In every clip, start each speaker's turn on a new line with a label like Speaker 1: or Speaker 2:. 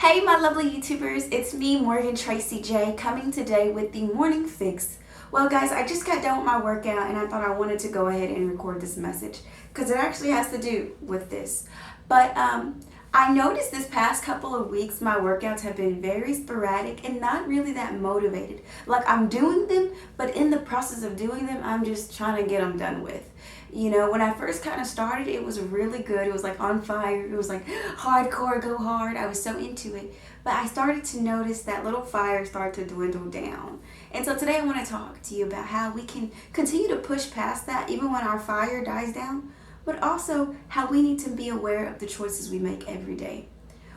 Speaker 1: Hey my lovely YouTubers, it's me Morgan Tracy J coming today with the morning fix. Well guys, I just got done with my workout and I thought I wanted to go ahead and record this message because it actually has to do with this. But I noticed this past couple of weeks my workouts have been very sporadic and not really that motivated. Like I'm doing them, but in the process of doing them, I'm just trying to get them done with. You know, when I first kind of started, it was really good. It was like on fire. It was like hardcore, go hard. I was so into it. But I started to notice that little fire start to dwindle down. And so today I want to talk to you about how we can continue to push past that even when our fire dies down, but also how we need to be aware of the choices we make every day.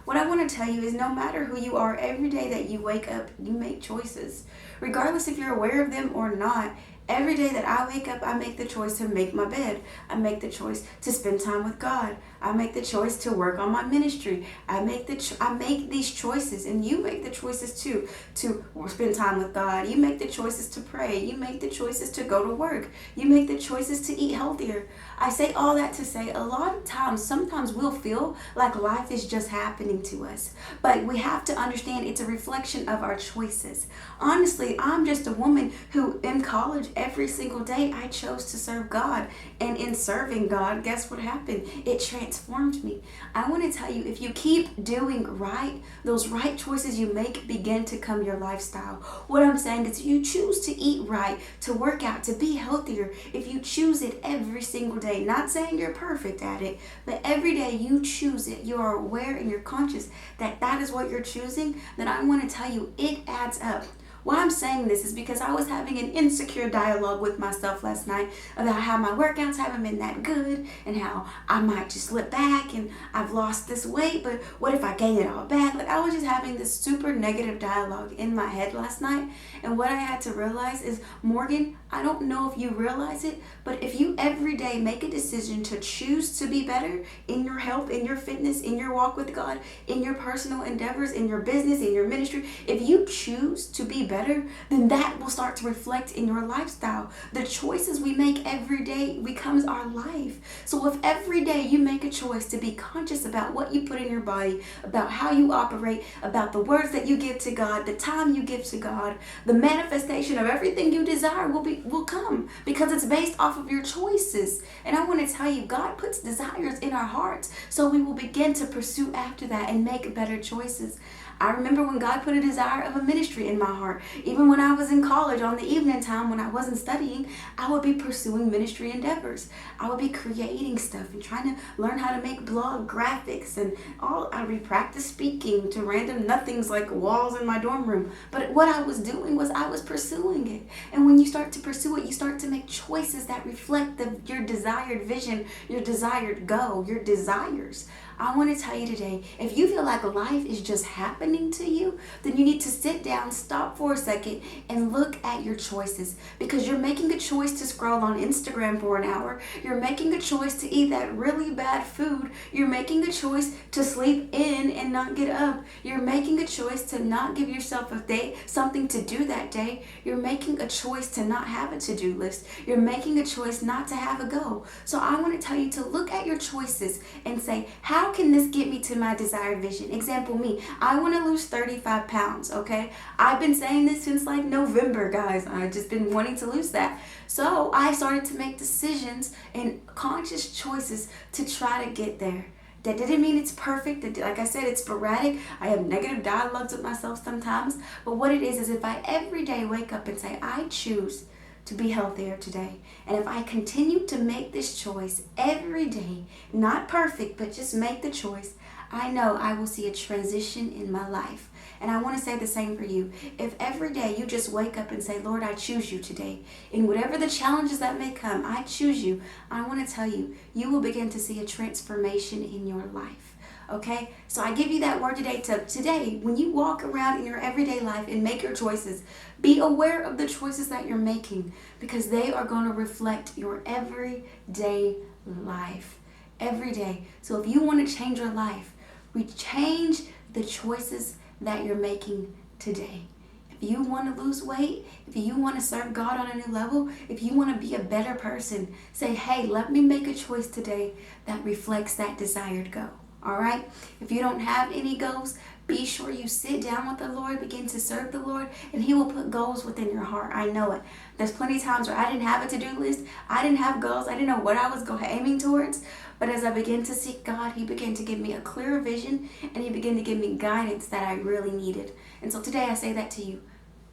Speaker 1: What I want to tell you is no matter who you are, every day that you wake up, you make choices. Regardless if you're aware of them or not, every day that I wake up, I make the choice to make my bed. I make the choice to spend time with God. I make the choice to work on my ministry. I make these choices, and you make the choices too, to spend time with God. You make the choices to pray. You make the choices to go to work. You make the choices to eat healthier. I say all that to say a lot of times, sometimes we'll feel like life is just happening to us, but we have to understand it's a reflection of our choices. Honestly, I'm just a woman who in college every single day I chose to serve God, and in serving God, guess what happened? It transformed me. I want to tell you, if you keep doing right, those right choices you make begin to become your lifestyle. What I'm saying is you choose to eat right, to work out, to be healthier. If you choose it every single day, not saying you're perfect at it, but every day you choose it, you are aware and you're conscious that that is what you're choosing, then I want to tell you it adds up. Why I'm saying this is because I was having an insecure dialogue with myself last night about how my workouts haven't been that good and how I might just slip back and I've lost this weight, but what if I gain it all back? Like I was just having this super negative dialogue in my head last night, and what I had to realize is, Morgan, I don't know if you realize it, but if you every day make a decision to choose to be better in your health, in your fitness, in your walk with God, in your personal endeavors, in your business, in your ministry, if you choose to be better, then that will start to reflect in your lifestyle. The choices we make every day becomes our life. So if every day you make a choice to be conscious about what you put in your body, about how you operate, about the words that you give to God, the time you give to God, the manifestation of everything you desire will come because it's based off of your choices. And I want to tell you, God puts desires in our hearts, so we will begin to pursue after that and make better choices. I remember when God put a desire of a ministry in my heart. Even when I was in college on the evening time when I wasn't studying, I would be pursuing ministry endeavors. I would be creating stuff and trying to learn how to make blog graphics and I would practice speaking to random nothings like walls in my dorm room. But what I was doing was I was pursuing it. And when you start to pursue it, you start to make choices that reflect your desired vision, your desired goal, your desires. I want to tell you today, if you feel like life is just happening to you, then you need to sit down, stop for a second, and look at your choices. Because you're making a choice to scroll on Instagram for an hour. You're making a choice to eat that really bad food. You're making a choice to sleep in and not get up. You're making a choice to not give yourself a day, something to do that day. You're making a choice to not have a to-do list. You're making a choice not to have a goal. So I want to tell you to look at your choices and say, how can this get me to my desired vision? Example, me, I want to lose 35 pounds, okay? I've been saying this since like November, guys. I've just been wanting to lose that. So I started to make decisions and conscious choices to try to get there. That didn't mean it's perfect. Like I said, it's sporadic. I have negative dialogues with myself sometimes. But what it is if I every day wake up and say, I choose to be healthier today. And if I continue to make this choice every day, not perfect, but just make the choice, I know I will see a transition in my life. And I want to say the same for you. If every day you just wake up and say, Lord, I choose you today. In whatever the challenges that may come, I choose you. I want to tell you, you will begin to see a transformation in your life. Okay, so I give you that word today when you walk around in your everyday life and make your choices, be aware of the choices that you're making because they are going to reflect your everyday life every day. So if you want to change your life, we change the choices that you're making today. If you want to lose weight, if you want to serve God on a new level, if you want to be a better person, say, hey, let me make a choice today that reflects that desired goal. All right? If you don't have any goals, be sure you sit down with the Lord, begin to serve the Lord, and He will put goals within your heart. I know it. There's plenty of times where I didn't have a to-do list. I didn't have goals. I didn't know what I was aiming towards. But as I began to seek God, He began to give me a clearer vision, and He began to give me guidance that I really needed. And so today I say that to you.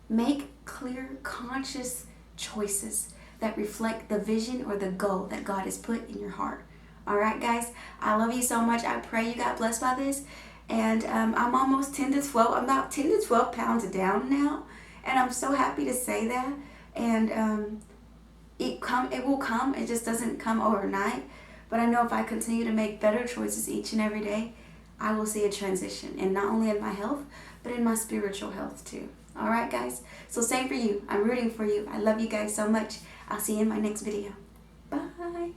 Speaker 1: Make clear, conscious choices that reflect the vision or the goal that God has put in your heart. All right, guys, I love you so much. I pray you got blessed by this. And I'm almost 10 to 12. I'm about 10 to 12 pounds down now. And I'm so happy to say that. And it will come. It just doesn't come overnight. But I know if I continue to make better choices each and every day, I will see a transition. And not only in my health, but in my spiritual health too. All right, guys? So same for you. I'm rooting for you. I love you guys so much. I'll see you in my next video. Bye.